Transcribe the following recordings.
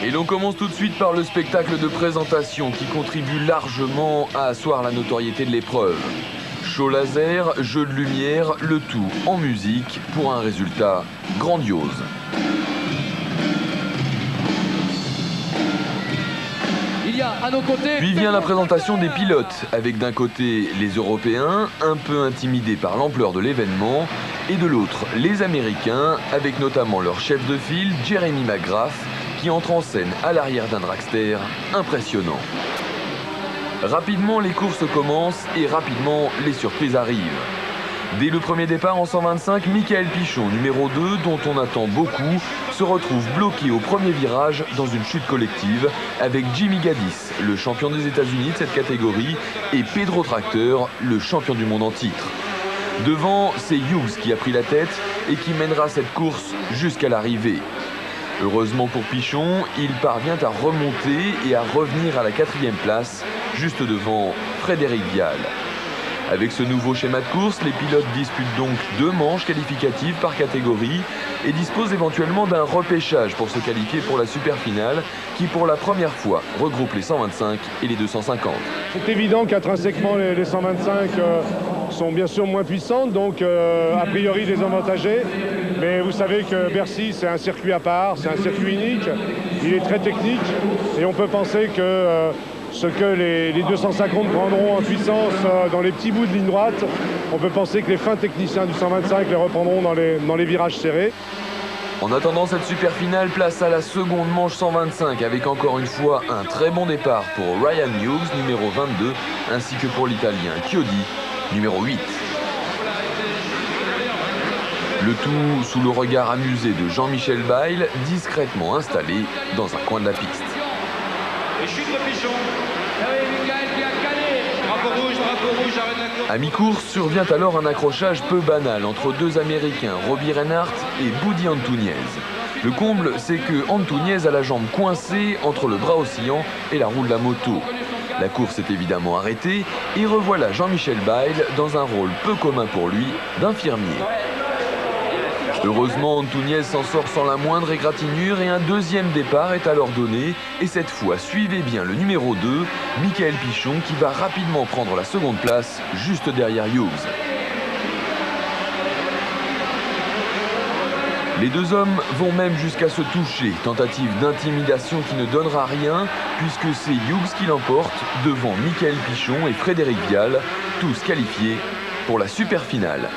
Et l'on commence tout de suite par le spectacle de présentation qui contribue largement à asseoir la notoriété de l'épreuve. Show laser, jeu de lumière, le tout en musique pour un résultat grandiose. À nos côtés, puis vient la présentation des pilotes, avec d'un côté les Européens, un peu intimidés par l'ampleur de l'événement, et de l'autre les Américains, avec notamment leur chef de file, Jeremy McGrath, qui entre en scène à l'arrière d'un dragster impressionnant. Rapidement, les courses commencent et rapidement, les surprises arrivent. Dès le premier départ en 125, Michael Pichon, numéro 2, dont on attend beaucoup, se retrouve bloqué au premier virage dans une chute collective avec Jimmy Gaddis, le champion des États-Unis de cette catégorie, et Pedro Tracteur, le champion du monde en titre. Devant, c'est Hughes qui a pris la tête et qui mènera cette course jusqu'à l'arrivée. Heureusement pour Pichon, il parvient à remonter et à revenir à la 4e place, juste devant Frédéric Vial. Avec ce nouveau schéma de course, les pilotes disputent donc 2 manches qualificatives par catégorie et disposent éventuellement d'un repêchage pour se qualifier pour la super finale qui pour la première fois regroupe les 125 et les 250. C'est évident qu'intrinsèquement les 125 sont bien sûr moins puissantes, donc a priori désavantagées. Mais vous savez que Bercy c'est un circuit à part, c'est un circuit unique, il est très technique et on peut penser que ce que les 250 prendront en puissance dans les petits bouts de ligne droite, on peut penser que les fins techniciens du 125 les reprendront dans les virages serrés. En attendant cette super finale, place à la seconde manche 125 avec encore une fois un très bon départ pour Ryan Hughes, numéro 22, ainsi que pour l'Italien Chiodi, numéro 8. Le tout sous le regard amusé de Jean-Michel Bayle, discrètement installé dans un coin de la piste. Et chute de Pichon. Drapeau rouge, arrête la course. À mi-course survient alors un accrochage peu banal entre 2 Américains, Robbie Reinhardt et Buddy Antunez. Le comble, c'est que Antunez a la jambe coincée entre le bras oscillant et la roue de la moto. La course est évidemment arrêtée et revoilà Jean-Michel Bayle dans un rôle peu commun pour lui d'infirmier. Heureusement, Antunez s'en sort sans la moindre égratignure et un 2e départ est alors donné. Et cette fois, suivez bien le numéro 2, Michael Pichon, qui va rapidement prendre la seconde place, juste derrière Hughes. Les 2 hommes vont même jusqu'à se toucher, tentative d'intimidation qui ne donnera rien, puisque c'est Hughes qui l'emporte devant Michael Pichon et Frédéric Vial, tous qualifiés pour la super finale.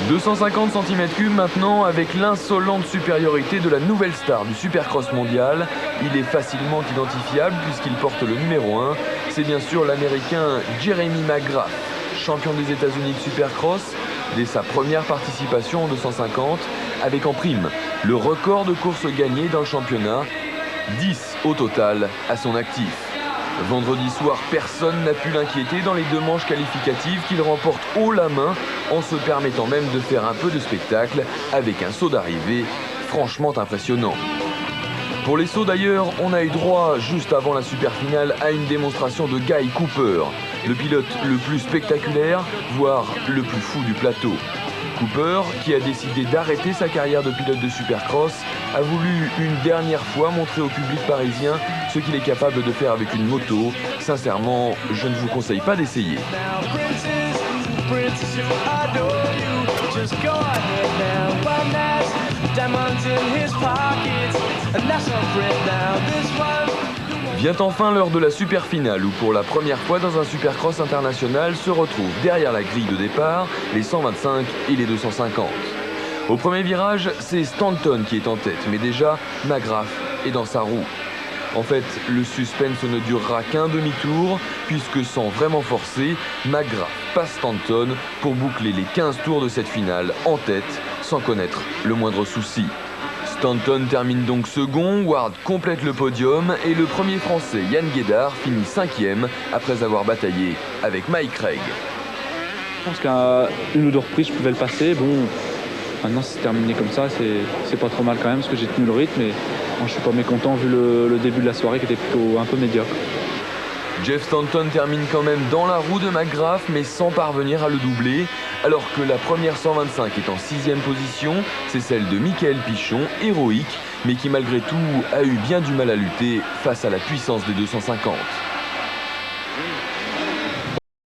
250 cm3 maintenant avec l'insolente supériorité de la nouvelle star du Supercross mondial. Il est facilement identifiable puisqu'il porte le numéro 1. C'est bien sûr l'Américain Jeremy McGrath, champion des États-Unis de Supercross dès sa première participation en 250, avec en prime le record de courses gagnées dans le championnat, 10 au total à son actif. Vendredi soir, personne n'a pu l'inquiéter dans les 2 manches qualificatives qu'il remporte haut la main en se permettant même de faire un peu de spectacle avec un saut d'arrivée franchement impressionnant. Pour les sauts d'ailleurs, on a eu droit juste avant la super finale à une démonstration de Guy Cooper, le pilote le plus spectaculaire, voire le plus fou du plateau. Cooper, qui a décidé d'arrêter sa carrière de pilote de Supercross, a voulu une dernière fois montrer au public parisien ce qu'il est capable de faire avec une moto. Sincèrement, je ne vous conseille pas d'essayer. Vient enfin l'heure de la super finale où pour la première fois dans un Supercross international se retrouvent derrière la grille de départ les 125 et les 250. Au premier virage, c'est Stanton qui est en tête, mais déjà McGrath est dans sa roue. En fait, le suspense ne durera qu'un demi-tour, puisque sans vraiment forcer, McGrath passe Stanton pour boucler les 15 tours de cette finale en tête, sans connaître le moindre souci. Stanton termine donc second, Ward complète le podium et le premier français Yann Guédard finit 5e après avoir bataillé avec Mike Craig. Je pense qu'à une ou deux reprises je pouvais le passer. Bon, maintenant c'est terminé comme ça, c'est pas trop mal quand même parce que j'ai tenu le rythme et moi, je suis pas mécontent vu le début de la soirée qui était plutôt un peu médiocre. Jeff Stanton termine quand même dans la roue de McGrath, mais sans parvenir à le doubler, alors que la première 125 est en 6e position, c'est celle de Michael Pichon, héroïque, mais qui malgré tout a eu bien du mal à lutter face à la puissance des 250.